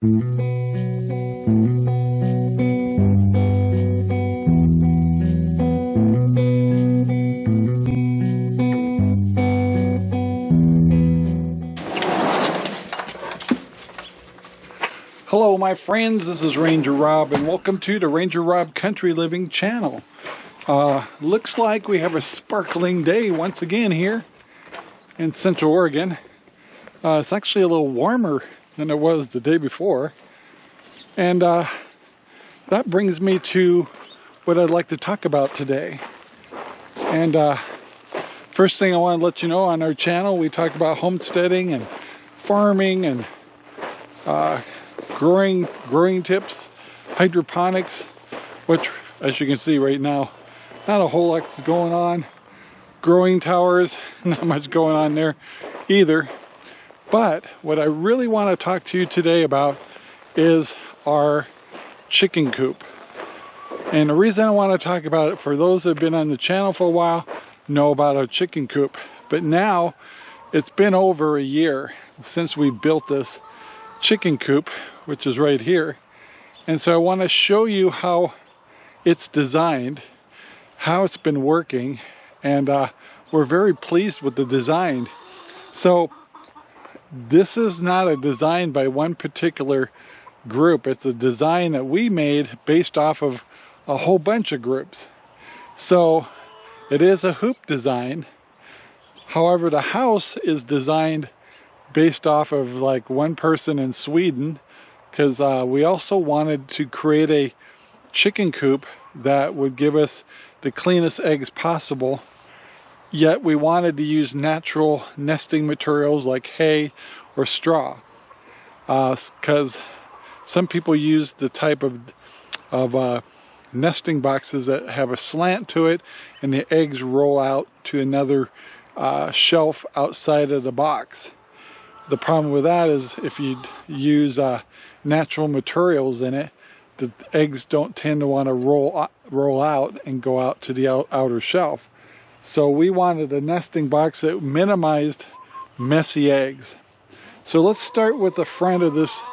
Hello my friends, this is Ranger Rob and welcome to the Ranger Rob Country Living channel. Looks like we have a sparkling day once again here in Central Oregon. It's actually a little warmer than it was the day before. And that brings me to what I'd like to talk about today. And first thing I want to let you know, on our channel we talk about homesteading and farming and growing tips, hydroponics, which as you can see right now, not a whole lot is going on. Growing towers, not much going on there either. But what I really want to talk to you today about is our chicken coop. And the reason I want to talk about it, for those that have been on the channel for a while, know about our chicken coop. But now it's been over a year since we built this chicken coop, which is right here. And so I want to show you how it's designed, how it's been working, and we're very pleased with the design. So this is not a design by one particular group. It's a design that we made based off of a whole bunch of groups. So it is a hoop design. However, the house is designed based off of like one person in Sweden, because we also wanted to create a chicken coop that would give us the cleanest eggs possible, yet we wanted to use natural nesting materials like hay or straw, because some people use the type of nesting boxes that have a slant to it and the eggs roll out to another shelf outside of the box. The problem with that is if you use natural materials in it, the eggs don't tend to want to roll out and go out to the outer shelf. So we wanted a nesting box that minimized messy eggs. So let's start with the front of this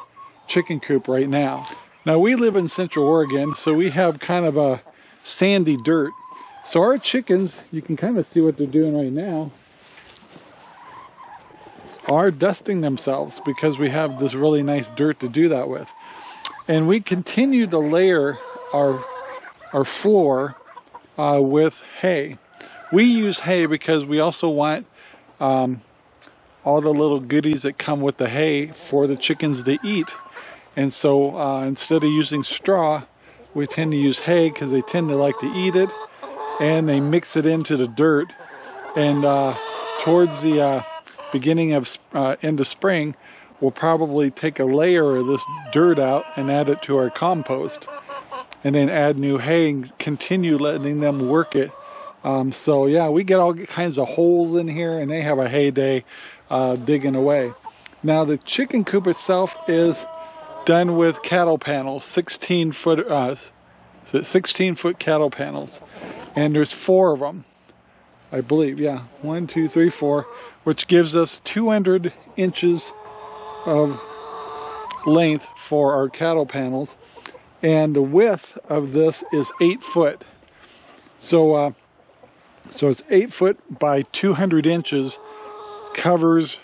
chicken coop right now. Now we live in Central Oregon, so we have kind of a sandy dirt. So our chickens, you can kind of see what they're doing right now, are dusting themselves because we have this really nice dirt to do that with. And we continue to layer our floor with hay. We use hay because we also want all the little goodies that come with the hay for the chickens to eat. And so instead of using straw, we tend to use hay because they tend to like to eat it, and they mix it into the dirt. And towards the beginning of end of spring, we'll probably take a layer of this dirt out and add it to our compost, and then add new hay and continue letting them work it. So yeah, we get all kinds of holes in here, and they have a heyday digging away. Now the chicken coop itself is done with cattle panels, 16-foot cattle panels, and there's 4 of them, I believe. Yeah, 1, 2, 3, 4, which gives us 200 inches of length for our cattle panels, and the width of this is 8 foot. So it's 8 foot by 200 inches covers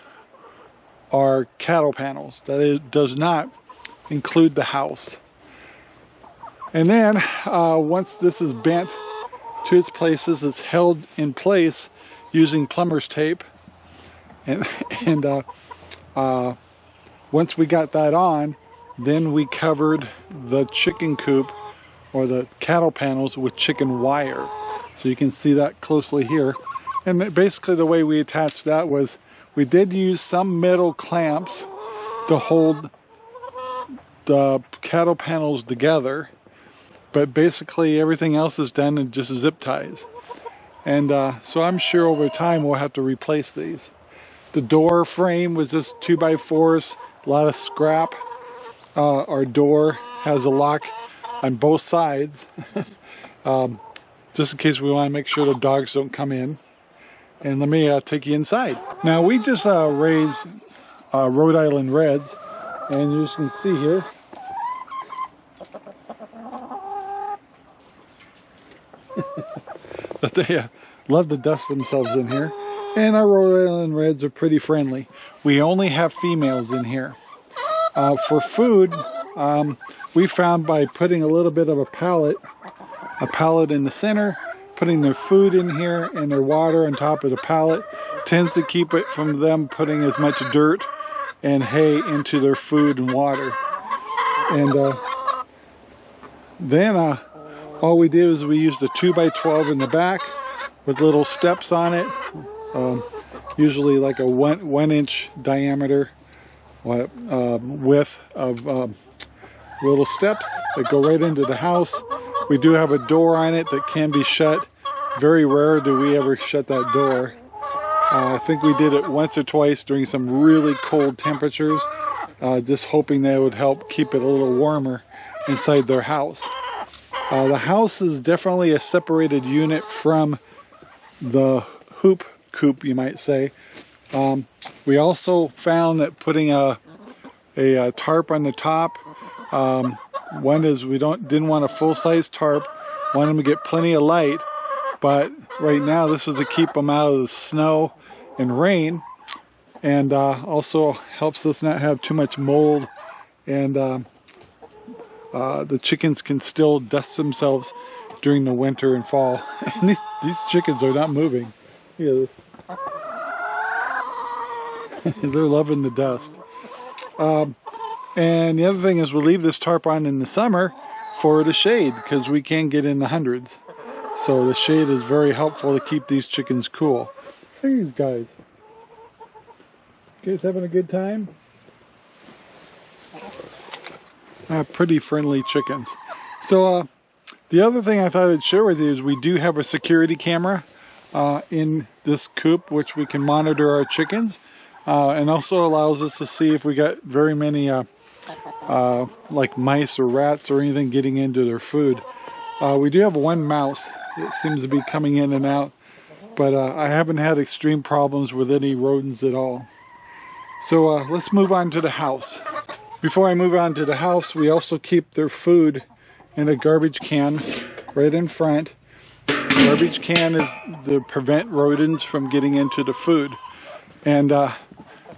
our cattle panels. That it does not include the house. And then once this is bent to its places, it's held in place using plumber's tape. And once we got that on, then we covered the chicken coop or the cattle panels with chicken wire. So you can see that closely here. And basically the way we attached that was, we did use some metal clamps to hold the cattle panels together, but basically everything else is done in just zip ties. And so I'm sure over time we'll have to replace these. The door frame was just 2x4s, a lot of scrap. Our door has a lock on both sides, just in case we want to make sure the dogs don't come in. And let me take you inside. Now we just raised Rhode Island Reds, And you can see here, that they love to dust themselves in here. And our Rhode Island Reds are pretty friendly. We only have females in here. For food, we found by putting a little bit of a pallet in the center, putting their food in here and their water on top of the pallet, tends to keep it from them putting as much dirt and hay into their food and water. And then all we did was we used a 2x12 in the back with little steps on it, usually like a one inch diameter width of little steps that go right into the house. We do have a door on it that can be shut. Very rare do we ever shut that door. I think we did it once or twice during some really cold temperatures, just hoping that would help keep it a little warmer inside their house. The house is definitely a separated unit from the hoop coop, you might say. We also found that putting a tarp on the top, one is we didn't want a full-size tarp, wanted them to get plenty of light, but right now this is to keep them out of the snow and rain, and also helps us not have too much mold, and the chickens can still dust themselves during the winter and fall. And these chickens are not moving. Yeah. They're loving the dust. And the other thing is we leave this tarp on in the summer for the shade, because we can get in the hundreds. So the shade is very helpful to keep these chickens cool. Look at these guys. You guys having a good time? Pretty friendly chickens. So the other thing I thought I'd share with you is we do have a security camera in this coop, which we can monitor our chickens, and also allows us to see if we got very many like mice or rats or anything getting into their food. We do have one mouse that seems to be coming in and out, but I haven't had extreme problems with any rodents at all. So let's move on to the house. Before I move on to the house, we also keep their food in a garbage can right in front. The garbage can is to prevent rodents from getting into the food. And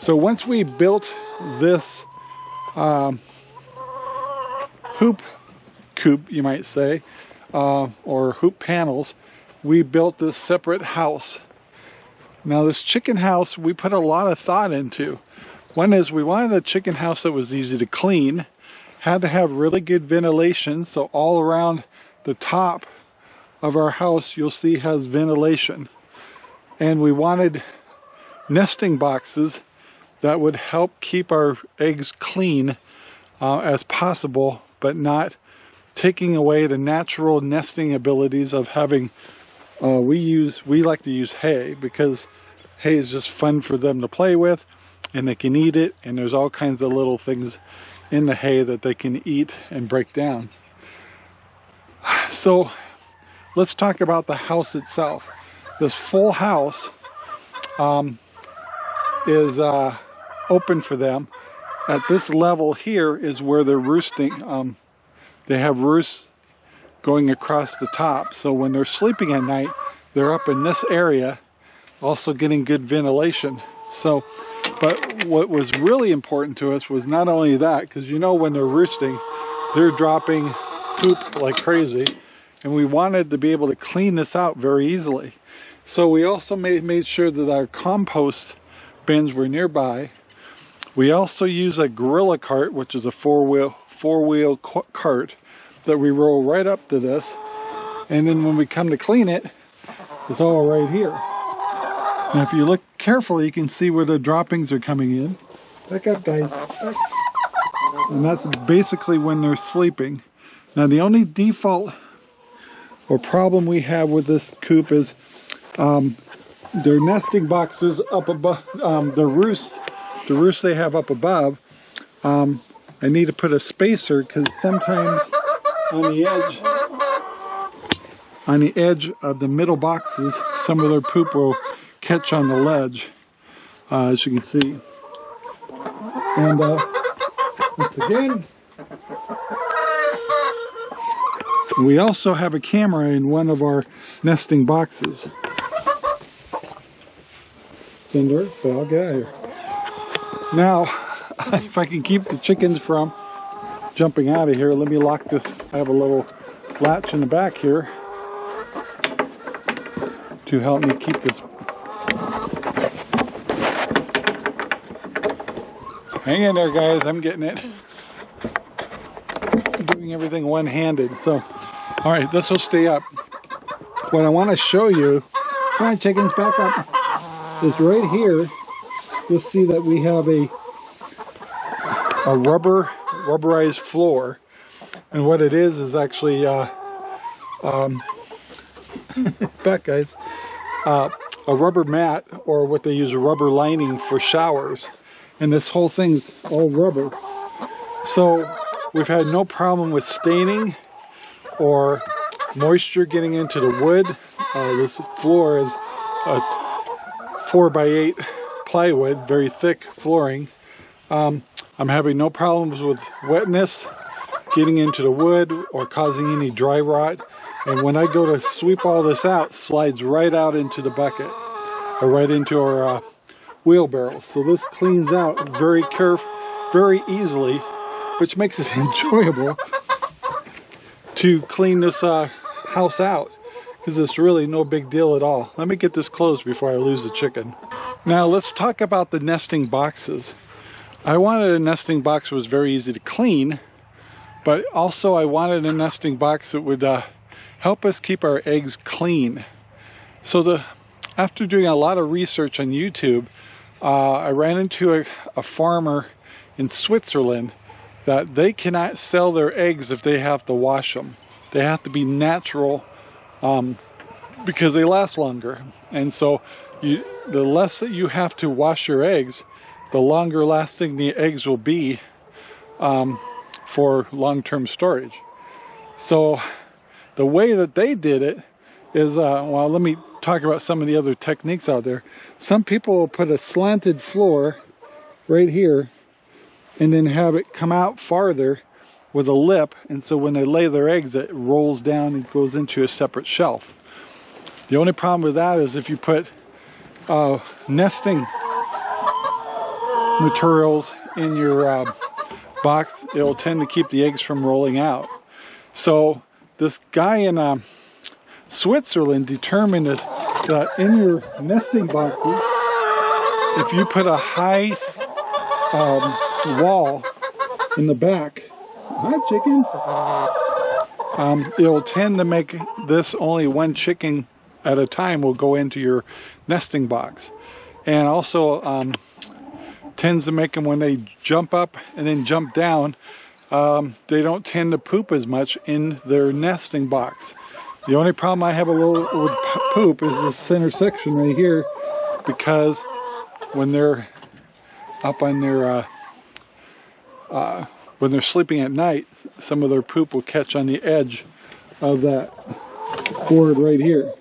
so once we built this hoop coop, you might say, or hoop panels, we built this separate house. Now this chicken house we put a lot of thought into. One is we wanted a chicken house that was easy to clean, had to have really good ventilation, so all around the top of our house you'll see has ventilation. And we wanted nesting boxes that would help keep our eggs clean as possible, but not taking away the natural nesting abilities of having, we like to use hay, because hay is just fun for them to play with, and they can eat it, and there's all kinds of little things in the hay that they can eat and break down. So let's talk about the house itself. This full house is open for them. At this level here is where they're roosting. They have roosts going across the top, so when they're sleeping at night they're up in this area, also getting good ventilation. So, but what was really important to us was not only that, because you know when they're roosting they're dropping poop like crazy, and we wanted to be able to clean this out very easily. So we also made sure that our compost bins were nearby. We also use a gorilla cart, which is a four-wheel cart that we roll right up to this, and then when we come to clean it, it's all right here. And if you look carefully, you can see where the droppings are coming in. Back up, guys. Back. And that's basically when they're sleeping. Now the only default or problem we have with this coop is their nesting boxes up above, the roosts they have up above. I need to put a spacer, because sometimes on the edge of the middle boxes, some of their poop will catch on the ledge, as you can see. And once again. We also have a camera in one of our nesting boxes. Cinder, but I'll get out of here. Now, if I can keep the chickens from jumping out of here, let me lock this. I have a little latch in the back here to help me keep this. Hang in there, guys. I'm getting it. Doing everything one-handed. So, all right, this will stay up. What I want to show you, come on, chickens, back up, is right here. You'll see that we have a rubberized floor, and what it is actually back, guys, a rubber mat, or what they use, a rubber lining for showers, and this whole thing's all rubber. So we've had no problem with staining or moisture getting into the wood. This floor is a 4x8 plywood, very thick flooring. I'm having no problems with wetness getting into the wood or causing any dry rot. And when I go to sweep all this out, it slides right out into the bucket or right into our wheelbarrow. So this cleans out very easily, which makes it enjoyable to clean this house out, because it's really no big deal at all. Let me get this closed before I lose the chicken. Now let's talk about the nesting boxes. I wanted a nesting box that was very easy to clean, but also I wanted a nesting box that would help us keep our eggs clean. So after doing a lot of research on YouTube, I ran into a farmer in Switzerland that they cannot sell their eggs if they have to wash them. They have to be natural because they last longer. And so the less that you have to wash your eggs, the longer lasting the eggs will be for long-term storage. So the way that they did it is, well, let me talk about some of the other techniques out there. Some people will put a slanted floor right here and then have it come out farther with a lip, and so when they lay their eggs, it rolls down and goes into a separate shelf. The only problem with that is if you put nesting materials in your box, it'll tend to keep the eggs from rolling out. So this guy in Switzerland determined that in your nesting boxes, if you put a high wall in the back, hi chicken, it'll tend to make this only one chicken at a time will go into your nesting box, and also tends to make them, when they jump up and then jump down, they don't tend to poop as much in their nesting box. The only problem I have a little with poop is this center section right here, because when they're up on their when they're sleeping at night, some of their poop will catch on the edge of that board right here.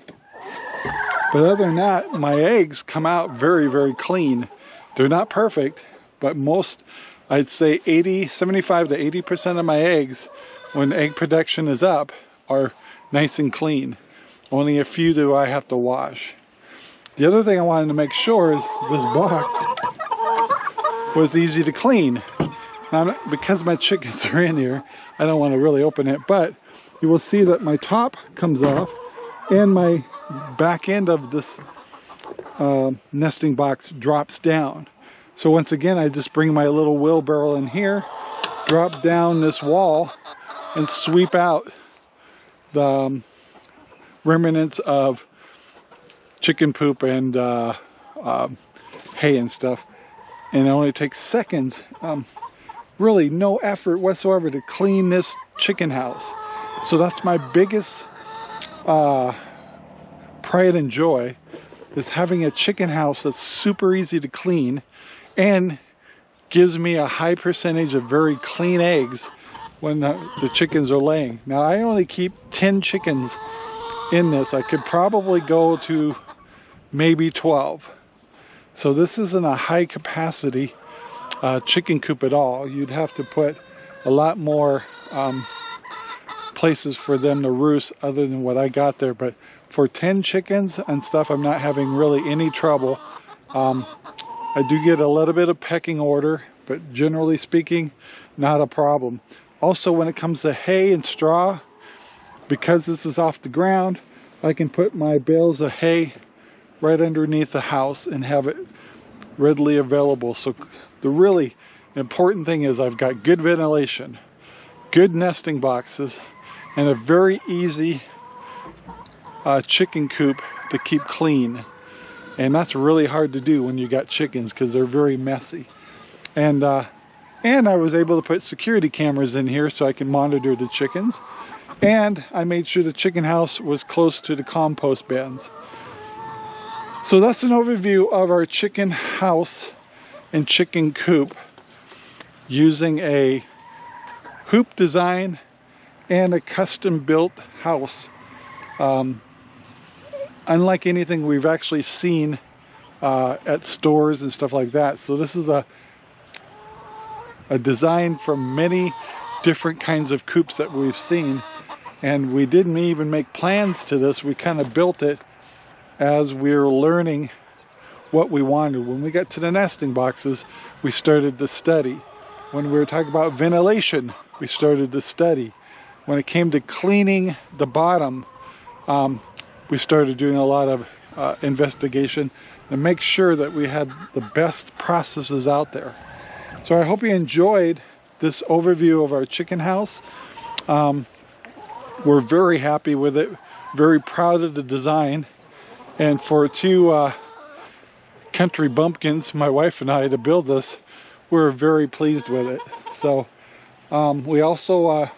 But other than that, my eggs come out very, very clean. They're not perfect, but most, I'd say 75 to 80% of my eggs, when egg production is up, are nice and clean. Only a few do I have to wash. The other thing I wanted to make sure is this box was easy to clean. Now, because my chickens are in here, I don't want to really open it, but you will see that my top comes off and my back end of this nesting box drops down. So once again, I just bring my little wheelbarrow in here, drop down this wall, and sweep out the remnants of chicken poop and hay and stuff. And it only takes seconds, really no effort whatsoever, to clean this chicken house. So that's my biggest pride and joy, is having a chicken house that's super easy to clean and gives me a high percentage of very clean eggs when the chickens are laying. Now I only keep 10 chickens in this. I could probably go to maybe 12. So this isn't a high capacity chicken coop at all. You'd have to put a lot more places for them to roost other than what I got there. But for 10 chickens and stuff, I'm not having really any trouble. I do get a little bit of pecking order, but generally speaking, not a problem. Also, when it comes to hay and straw, because this is off the ground, I can put my bales of hay right underneath the house and have it readily available. So the really important thing is I've got good ventilation, good nesting boxes, and a very easy chicken coop to keep clean. And that's really hard to do when you got chickens because they're very messy. And I was able to put security cameras in here so I can monitor the chickens. And I made sure the chicken house was close to the compost bins. So that's an overview of our chicken house and chicken coop using a hoop design and a custom built house. Unlike anything we've actually seen at stores and stuff like that. So this is a design from many different kinds of coops that we've seen, and we didn't even make plans to this. We kind of built it as we were learning what we wanted. When we got to the nesting boxes, we started the study. When we were talking about ventilation, we started the study. When it came to cleaning the bottom, we started doing a lot of investigation to make sure that we had the best processes out there. So I hope you enjoyed this overview of our chicken house. We're very happy with it, very proud of the design. And for two country bumpkins, my wife and I, to build this, we're very pleased with it. So we also, I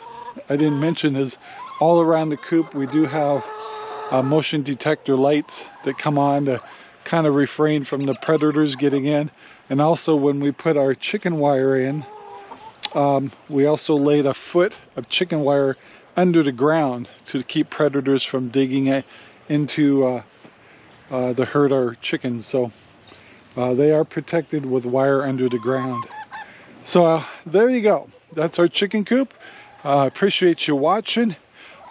didn't mention, is all around the coop we do have motion detector lights that come on to kind of refrain from the predators getting in. And also when we put our chicken wire in, we also laid a foot of chicken wire under the ground to keep predators from digging into to hurt our chickens. So they are protected with wire under the ground. So there you go. That's our chicken coop. Appreciate you watching.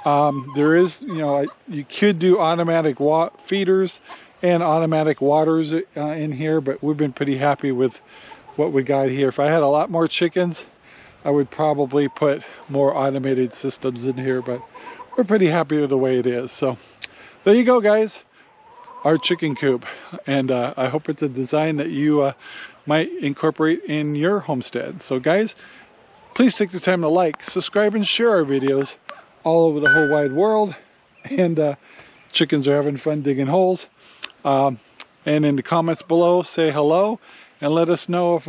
There is, you could do automatic feeders and automatic waters in here, but we've been pretty happy with what we got here. If I had a lot more chickens, I would probably put more automated systems in here, but we're pretty happy with the way it is. So there you go, guys, our chicken coop. And I hope it's a design that you might incorporate in your homestead. So guys, please take the time to like, subscribe, and share our videos all over the whole wide world. And chickens are having fun digging holes. And in the comments below, say hello and let us know if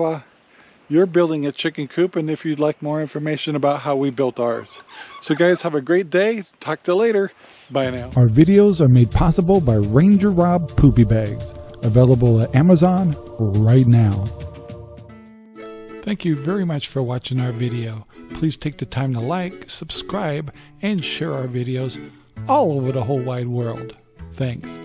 you're building a chicken coop and if you'd like more information about how we built ours. So guys, have a great day. Talk to you later. Bye now. Our videos are made possible by Ranger Rob Poopy Bags, available at Amazon right now. Thank you very much for watching our video. Please take the time to like, subscribe, and share our videos all over the whole wide world. Thanks.